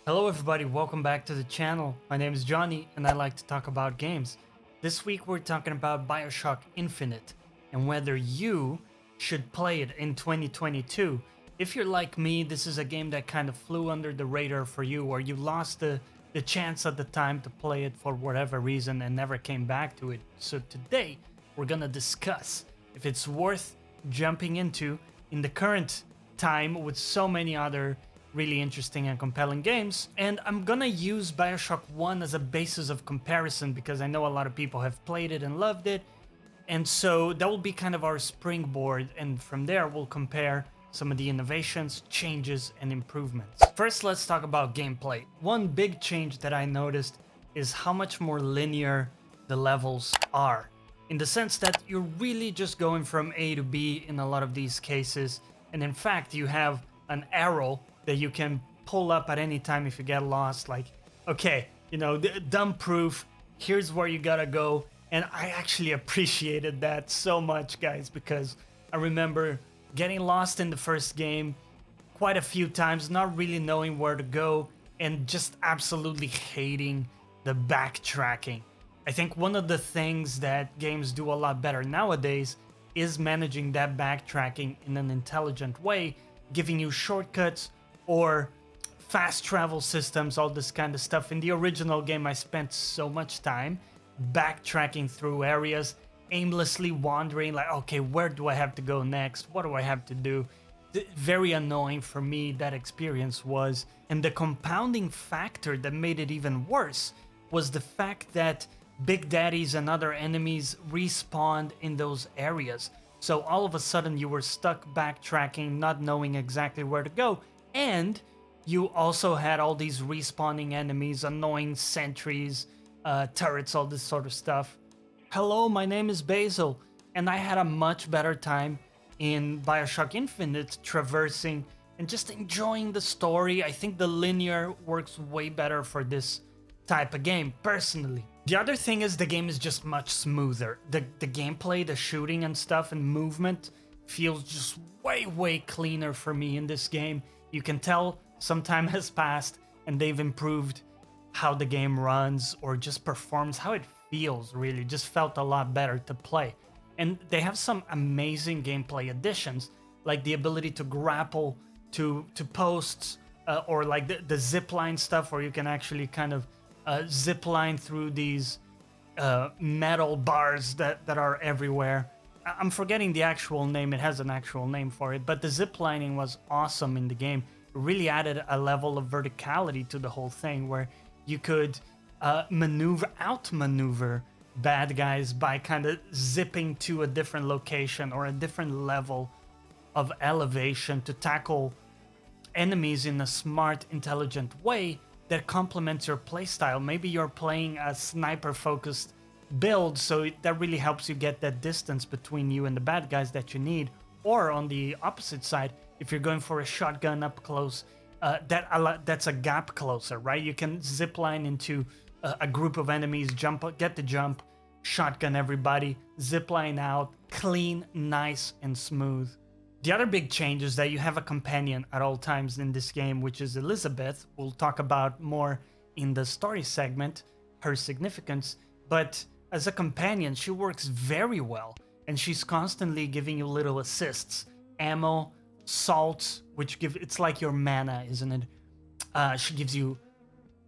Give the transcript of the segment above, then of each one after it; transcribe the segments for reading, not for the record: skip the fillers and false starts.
Hello everybody, welcome back to the channel. My name is Johnny and I like to talk about games. This week we're talking about Bioshock Infinite and whether you should play it in 2022. If you're like me, this is a game that kind of flew under the radar for you, or you lost the chance at the time to play it for whatever reason and never came back to it. So today we're gonna discuss if it's worth jumping into in the current time with so many other really interesting and compelling games. And I'm gonna use Bioshock 1 as a basis of comparison because I know a lot of people have played it and loved it. And so that will be kind of our springboard, and from there we'll compare some of the innovations, changes, and improvements. First, let's talk about gameplay. One big change that I noticed is how much more linear the levels are, in the sense that you're really just going from A to B in a lot of these cases. And in fact, you have an arrow that you can pull up at any time if you get lost, like, okay, dumb proof, here's where you gotta go. And I actually appreciated that so much, guys, because I remember getting lost in the first game quite a few times, not really knowing where to go, and just absolutely hating the backtracking. I think one of the things that games do a lot better nowadays is managing that backtracking in an intelligent way, giving you shortcuts or fast travel systems, all this kind of stuff. In the original game, I spent so much time backtracking through areas, aimlessly wandering, like, okay, where do I have to go next? What do I have to do? Very annoying for me, that experience was. And the compounding factor that made it even worse was the fact that Big Daddies and other enemies respawned in those areas. So all of a sudden you were stuck backtracking, not knowing exactly where to go. And you also had all these respawning enemies, annoying sentries, turrets, all this sort of stuff. Hello, my name is Basil, and I had a much better time in Bioshock Infinite traversing and just enjoying the story. I think the linear works way better for this type of game, personally. The other thing is the game is just much smoother. The gameplay, the shooting and stuff and movement feels just way cleaner for me in this game. You can tell some time has passed and they've improved how the game runs or just performs, how it feels. Really just felt a lot better to play. And they have some amazing gameplay additions, like the ability to grapple to posts, or like the zipline stuff where you can actually kind of zip line through these metal bars that are everywhere. I'm forgetting the actual name. It has an actual name for it, but the zip lining was awesome in the game. It really added a level of verticality to the whole thing where you could outmaneuver bad guys by kind of zipping to a different location or a different level of elevation to tackle enemies in a smart, intelligent way that complements your playstyle. Maybe you're playing a sniper-focused build, so that really helps you get that distance between you and the bad guys that you need. Or on the opposite side, if you're going for a shotgun up close, that's a gap closer, right? You can zip line into a group of enemies, get the jump, shotgun everybody, zip line out, clean, nice, and smooth. The other big change is that you have a companion at all times in this game, which is Elizabeth. We'll talk about more in the story segment, her significance, but as a companion, she works very well, and she's constantly giving you little assists, ammo, salts, which it's like your mana, isn't it? She gives you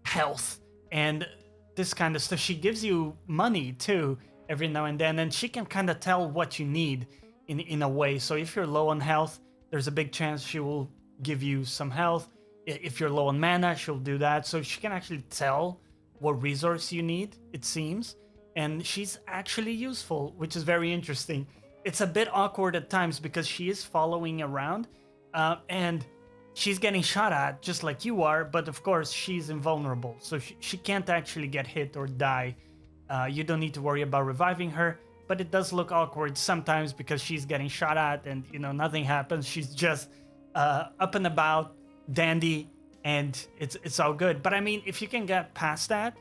health and this kind of stuff. She gives you money too every now and then, and she can kind of tell what you need in a way. So if you're low on health, there's a big chance she will give you some health. If you're low on mana, she'll do that. So she can actually tell what resource you need, it seems, and she's actually useful, which is very interesting. It's a bit awkward at times because she is following around, and she's getting shot at just like you are, but of course she's invulnerable, so she can't actually get hit or die. You don't need to worry about reviving her, but it does look awkward sometimes because she's getting shot at and nothing happens. She's just up and about, dandy, and it's all good. But I mean, if you can get past that,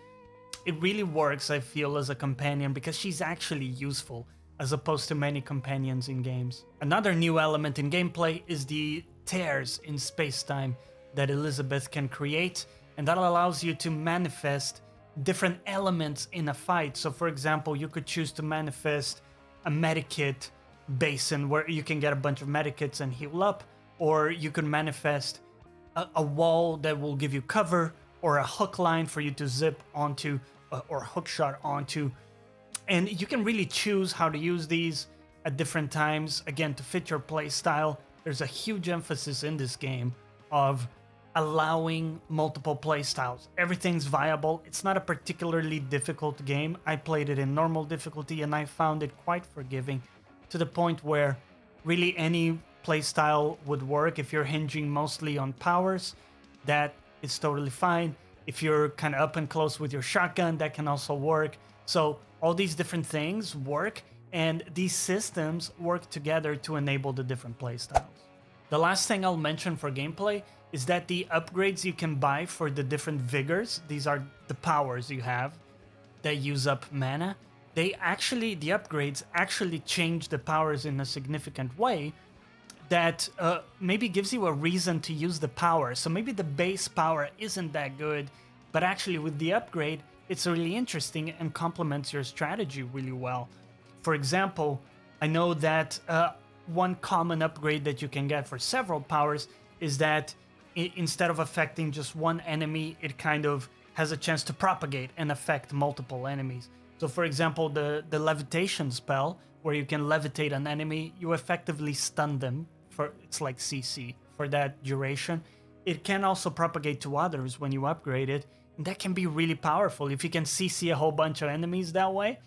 it really works, I feel, as a companion because she's actually useful as opposed to many companions in games. Another new element in gameplay is the tears in space-time that Elizabeth can create. and that allows you to manifest different elements in a fight. So for example, you could choose to manifest a medikit basin where you can get a bunch of medikits and heal up, or you could manifest a wall that will give you cover, or a hook line for you to zip onto, or hook shot onto. And you can really choose how to use these at different times, again, to fit your play style. There's a huge emphasis in this game of allowing multiple play styles. Everything's viable. It's not a particularly difficult game. I played it in normal difficulty and I found it quite forgiving, to the point where really any playstyle would work. If you're hinging mostly on powers, that is totally fine. If you're kind of up and close with your shotgun, that can also work. So all these different things work, and these systems work together to enable the different playstyles. The last thing I'll mention for gameplay is that the upgrades you can buy for the different vigors, these are the powers you have that use up mana, the upgrades actually change the powers in a significant way that maybe gives you a reason to use the power. So maybe the base power isn't that good, but actually with the upgrade, it's really interesting and complements your strategy really well. For example, I know that one common upgrade that you can get for several powers is that instead of affecting just one enemy, it kind of has a chance to propagate and affect multiple enemies. So for example, the levitation spell, where you can levitate an enemy, you effectively stun them for, it's like CC, for that duration. It can also propagate to others when you upgrade it, and that can be really powerful if you can CC a whole bunch of enemies that way.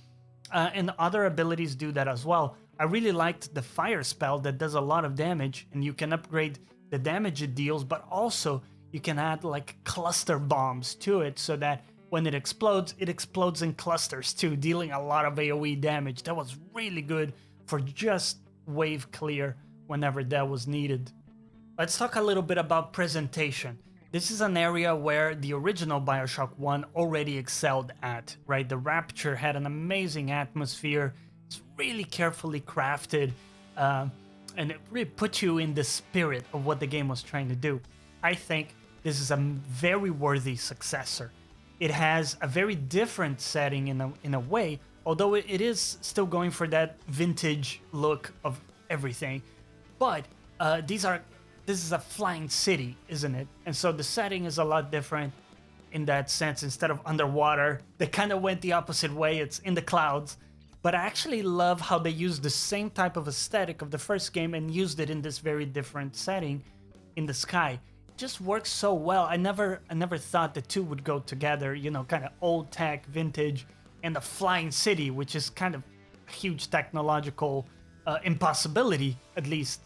And other abilities do that as well. I really liked the fire spell that does a lot of damage, and you can upgrade the damage it deals, but also you can add like cluster bombs to it so that when it explodes in clusters too, dealing a lot of AoE damage. That was really good for just wave clear whenever that was needed. Let's talk a little bit about presentation. This is an area where the original Bioshock 1 already excelled at, right? The Rapture had an amazing atmosphere. It's really carefully crafted, and it really put you in the spirit of what the game was trying to do. I think this is a very worthy successor. It has a very different setting in a way, although it is still going for that vintage look of everything. But this is a flying city, isn't it? And so the setting is a lot different in that sense. Instead of underwater, they kind of went the opposite way. It's in the clouds. But I actually love how they used the same type of aesthetic of the first game and used it in this very different setting in the sky. Just works so well. I never thought the two would go together, you know, kind of old tech, vintage, and the flying city, which is kind of a huge technological impossibility, at least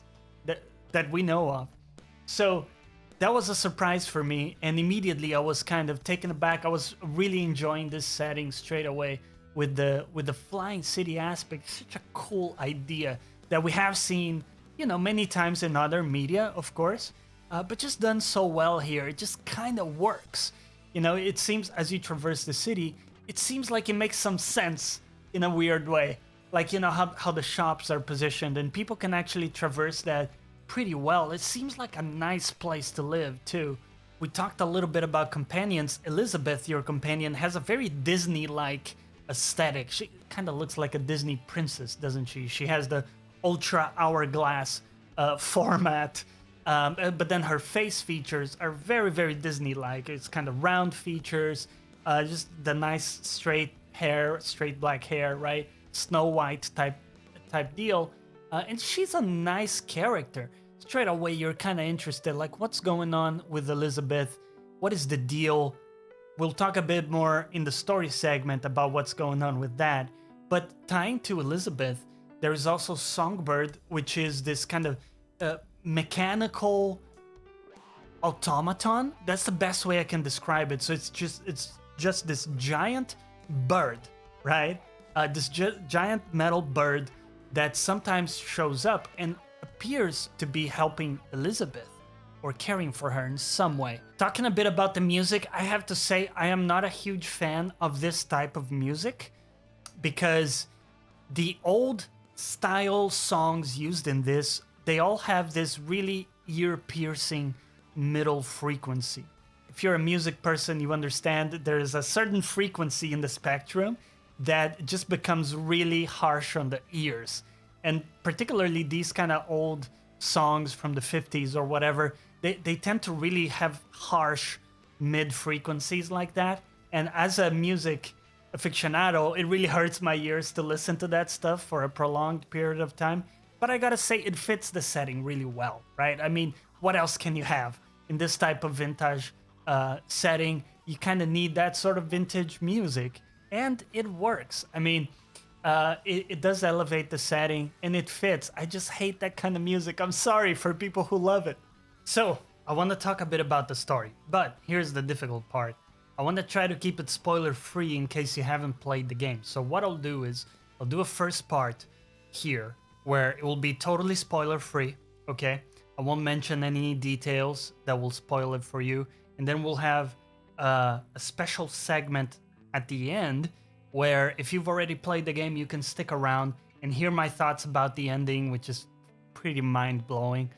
that we know of. So that was a surprise for me, and immediately I was kind of taken aback. I was really enjoying this setting straight away with the flying city aspect. Such a cool idea that we have seen, you know, many times in other media, of course. But just done so well here. It just kind of works. You know, it seems as you traverse the city, it seems like it makes some sense in a weird way. Like, you know, how the shops are positioned, and people can actually traverse that pretty well. It seems like a nice place to live, too. We talked a little bit about companions. Elizabeth, your companion, has a very Disney-like aesthetic. She kind of looks like a Disney princess, doesn't she? She has the ultra hourglass format. But then her face features are very, very Disney-like. It's kind of round features, just the nice straight hair, straight black hair, right? Snow White type deal. And she's a nice character. Straight away, you're kind of interested, like, what's going on with Elizabeth? What is the deal? We'll talk a bit more in the story segment about what's going on with that. But tying to Elizabeth, there is also Songbird, which is this kind of mechanical automaton. That's the best way I can describe it. So it's just this giant bird, right? This giant metal bird that sometimes shows up and appears to be helping Elizabeth or caring for her in some way. Talking a bit about the music, I have to say I am not a huge fan of this type of music, because the old style songs used in this, they all have this really ear-piercing middle frequency. if you're a music person, you understand that there is a certain frequency in the spectrum that just becomes really harsh on the ears. And particularly these kind of old songs from the 50s or whatever, they tend to really have harsh mid frequencies like that. And as a music aficionado, it really hurts my ears to listen to that stuff for a prolonged period of time. But I gotta say, it fits the setting really well, right? I mean, what else can you have in this type of vintage setting? You kind of need that sort of vintage music, and it works. I mean, it does elevate the setting, and it fits. I just hate that kind of music. I'm sorry for people who love it. So, I want to talk a bit about the story, but here's the difficult part. I want to try to keep it spoiler free in case you haven't played the game. So what I'll do is I'll do a first part here where it will be totally spoiler free, okay? I won't mention any details that will spoil it for you. And then we'll have a special segment at the end where if you've already played the game, you can stick around and hear my thoughts about the ending, which is pretty mind-blowing.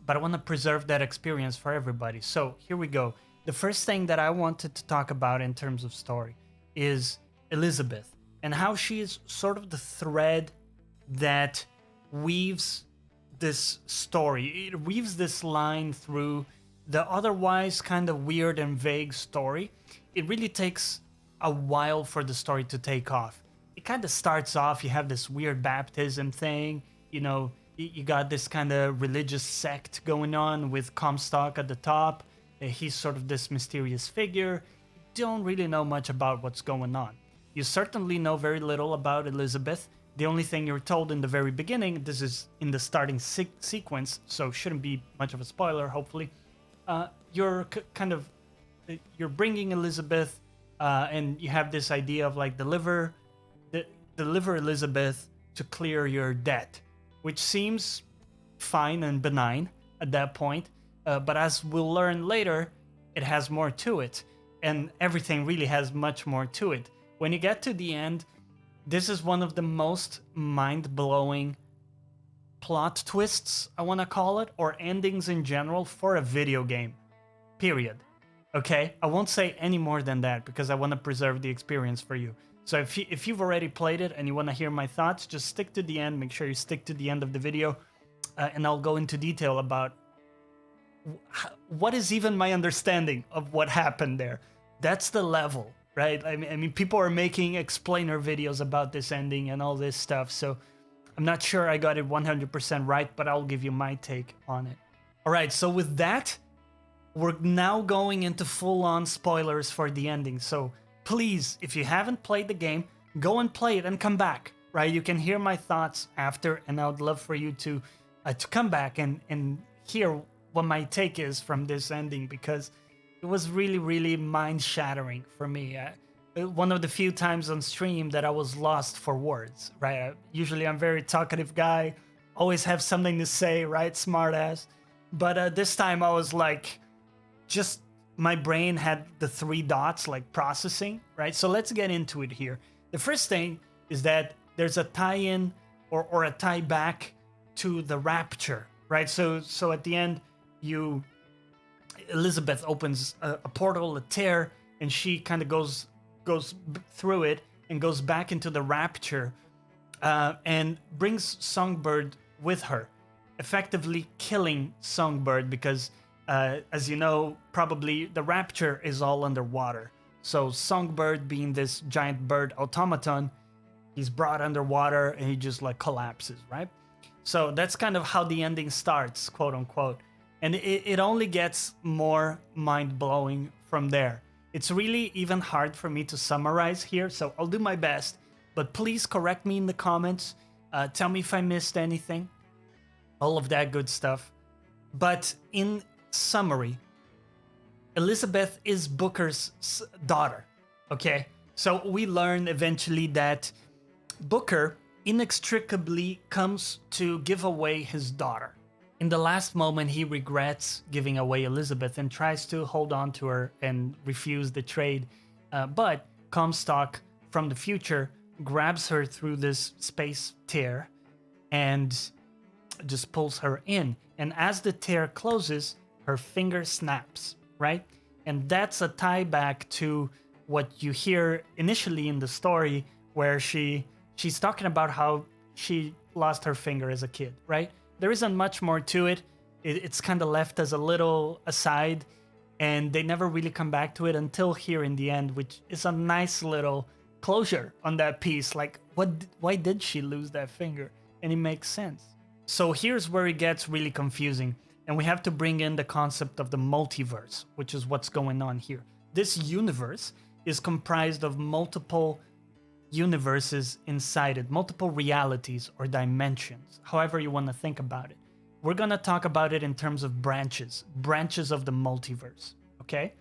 But I want to preserve that experience for everybody. So here we go. The first thing that I wanted to talk about in terms of story is Elizabeth and how she is sort of the thread that weaves this story. It weaves this line through the otherwise kind of weird and vague story. It really takes a while for the story to take off. It kind of starts off, you have this weird baptism thing, you know, you got this kind of religious sect going on with Comstock at the top. He's sort of this mysterious figure. You don't really know much about what's going on. You certainly know very little about Elizabeth. The only thing you're told in the very beginning, this is in the starting sequence, so shouldn't be much of a spoiler, hopefully. You're bringing Elizabeth, and you have this idea of like deliver Elizabeth to clear your debt, which seems fine and benign at that point. But as we'll learn later, it has more to it. And everything really has much more to it. When you get to the end, this is one of the most mind-blowing plot twists, I want to call it, or endings in general for a video game. Period. Okay? I won't say any more than that because I want to preserve the experience for you. So if you've already played it and you want to hear my thoughts, just stick to the end. Make sure you stick to the end of the video. And I'll go into detail about what is even my understanding of what happened there. That's the level, right? I mean, people are making explainer videos about this ending and all this stuff, so I'm not sure I got it 100% right, but I'll give you my take on it. All right, so with that, we're now going into full-on spoilers for the ending. So please, if you haven't played the game, go and play it and come back, right? You can hear my thoughts after, and I would love for you to come back and hear what my take is from this ending, because it was really, really mind-shattering for me. One of the few times on stream that I was lost for words, right? Usually I'm a very talkative guy, always have something to say, right? Smart ass. But this time I was like, just my brain had the 3 dots like processing, right? So let's get into it here. The first thing is that there's a tie-in or a tie-back to the Rapture, right? So at the end, Elizabeth opens a portal, a tear, and she kind of goes through it and goes back into the Rapture, and brings Songbird with her, effectively killing Songbird because, as you know, probably the Rapture is all underwater. So Songbird, being this giant bird automaton, he's brought underwater and he just like collapses, right? So that's kind of how the ending starts, quote unquote. And it only gets more mind-blowing from there. It's really even hard for me to summarize here, so I'll do my best. But please correct me in the comments. Tell me if I missed anything. All of that good stuff. But in summary, Elizabeth is Booker's daughter, okay? So we learn eventually that Booker inextricably comes to give away his daughter. In the last moment, he regrets giving away Elizabeth and tries to hold on to her and refuse the trade. But Comstock from the future grabs her through this space tear and just pulls her in. And as the tear closes, her finger snaps, right? And that's a tie back to what you hear initially in the story, where she's talking about how she lost her finger as a kid, right? There isn't much more to it. It's kind of left as a little aside, and they never really come back to it until here in the end, which is a nice little closure on that piece. Like, why did she lose that finger? And it makes sense. So here's where it gets really confusing, and we have to bring in the concept of the multiverse, which is what's going on here. This universe is comprised of multiple universes inside it, multiple realities or dimensions, however you want to think about it. We're going to talk about it in terms of branches of the multiverse, okay?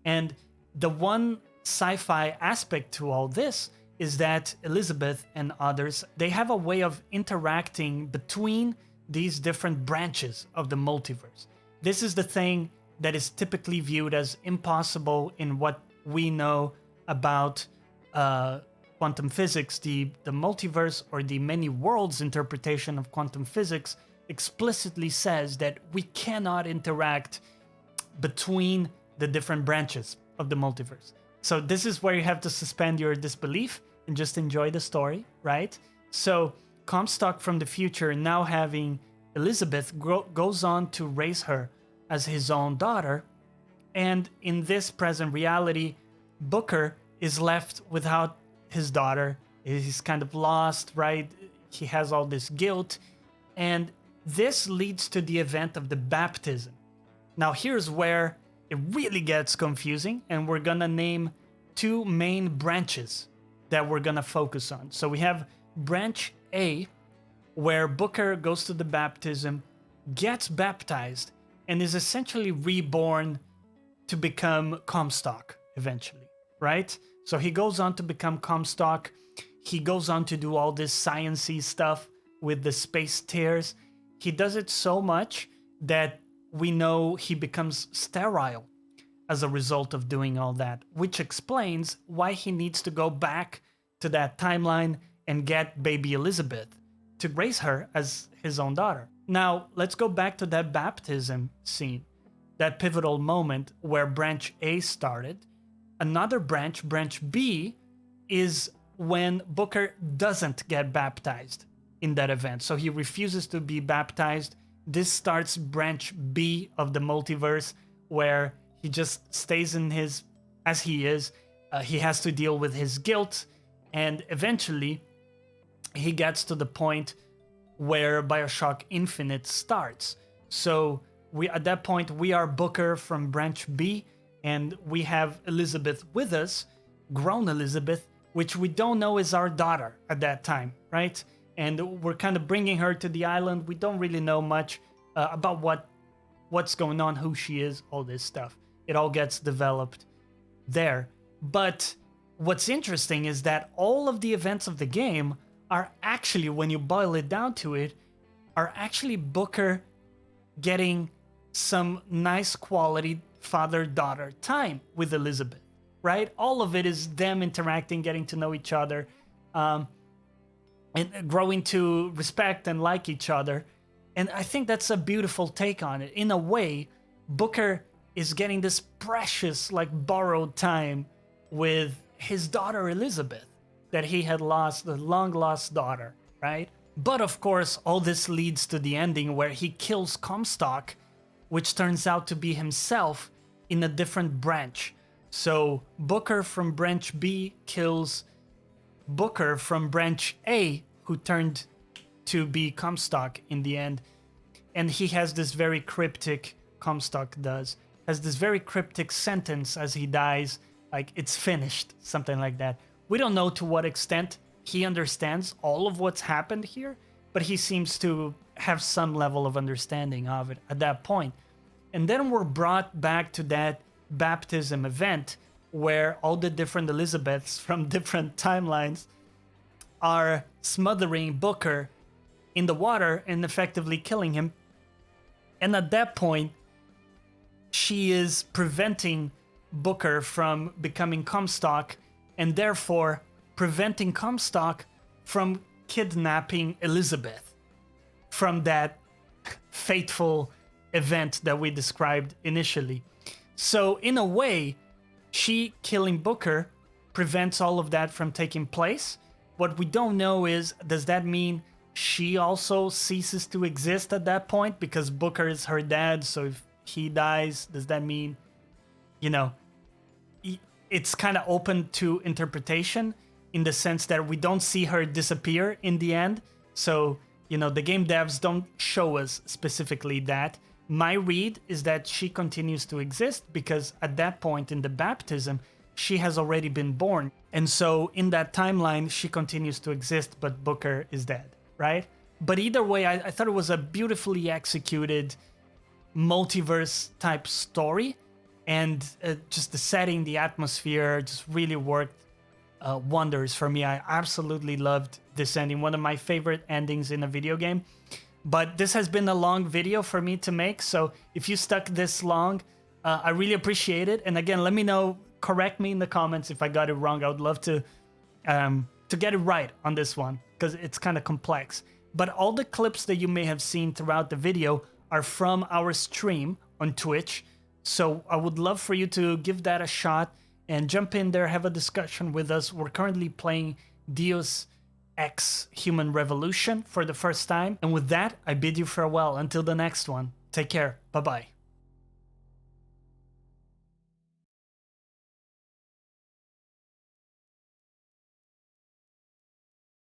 And the one sci-fi aspect to all this is that Elizabeth and others, they have a way of interacting between these different branches of the multiverse. This is the thing that is typically viewed as impossible in what we know about quantum physics. The multiverse, or the many worlds interpretation of quantum physics, explicitly says that we cannot interact between the different branches of the multiverse. So this is where you have to suspend your disbelief and just enjoy the story, right? So Comstock from the future, now having Elizabeth, goes on to raise her as his own daughter. And in this present reality, Booker is left without his daughter. He's kind of lost, right? He has all this guilt. And this leads to the event of the baptism. Now here's where it really gets confusing, and we're gonna name two main branches that we're gonna focus on. So we have branch A, where Booker goes to the baptism, gets baptized, and is essentially reborn to become Comstock eventually, right? So he goes on to become Comstock. He goes on to do all this science-y stuff with the space tears. He does it so much that we know he becomes sterile as a result of doing all that, which explains why he needs to go back to that timeline and get baby Elizabeth to raise her as his own daughter. Now, let's go back to that baptism scene, that pivotal moment where branch A started. Another branch, branch B, is when Booker doesn't get baptized in that event. So he refuses to be baptized. This starts branch B of the multiverse, where he just stays in his, as he is. He has to deal with his guilt, and eventually he gets to the point where Bioshock Infinite starts. So at that point, we are Booker from branch B, and we have Elizabeth with us, grown Elizabeth, which we don't know is our daughter at that time, right? And we're kind of bringing her to the island. We don't really know much about what's going on, who she is, all this stuff. It all gets developed there. But what's interesting is that all of the events of the game are actually, when you boil it down to it, are actually Booker getting some nice quality father-daughter time with Elizabeth, right? All of it is them interacting, getting to know each other, and growing to respect and like each other. And I think that's a beautiful take on it. In a way, Booker is getting this precious, like, borrowed time with his daughter Elizabeth that he had lost, the long-lost daughter, right? But of course, all this leads to the ending where he kills Comstock, which turns out to be himself in a different branch. So Booker from branch B kills Booker from branch A, who turned to be Comstock in the end. And he has this very cryptic, Comstock does, has this very cryptic sentence as he dies, like, it's finished, something like that. We don't know to what extent he understands all of what's happened here, but he seems to have some level of understanding of it at that point. And then we're brought back to that baptism event where all the different Elizabeths from different timelines are smothering Booker in the water and effectively killing him. And at that point, she is preventing Booker from becoming Comstock, and therefore preventing Comstock from kidnapping Elizabeth from that fateful event that we described initially. So in a way, she killing Booker prevents all of that from taking place. What we don't know is, does that mean she also ceases to exist at that point because Booker is her dad? So if he dies, does that mean, you know, it's kind of open to interpretation in the sense that we don't see her disappear in the end. So, you know, the game devs don't show us specifically that. My read is that she continues to exist because at that point in the baptism, she has already been born. And so in that timeline, she continues to exist, but Booker is dead, right? But either way, I thought it was a beautifully executed multiverse type story. And just the setting, the atmosphere just really worked wonders for me. I absolutely loved this ending. One of my favorite endings in a video game. But this has been a long video for me to make. So if you stuck this long, I really appreciate it. And again, let me know, correct me in the comments if I got it wrong. I would love to get it right on this one because it's kind of complex. But all the clips that you may have seen throughout the video are from our stream on Twitch. So I would love for you to give that a shot and jump in there, have a discussion with us. We're currently playing Deus Ex Human Revolution for the first time. And with that, I bid you farewell until the next one. Take care. Bye-bye.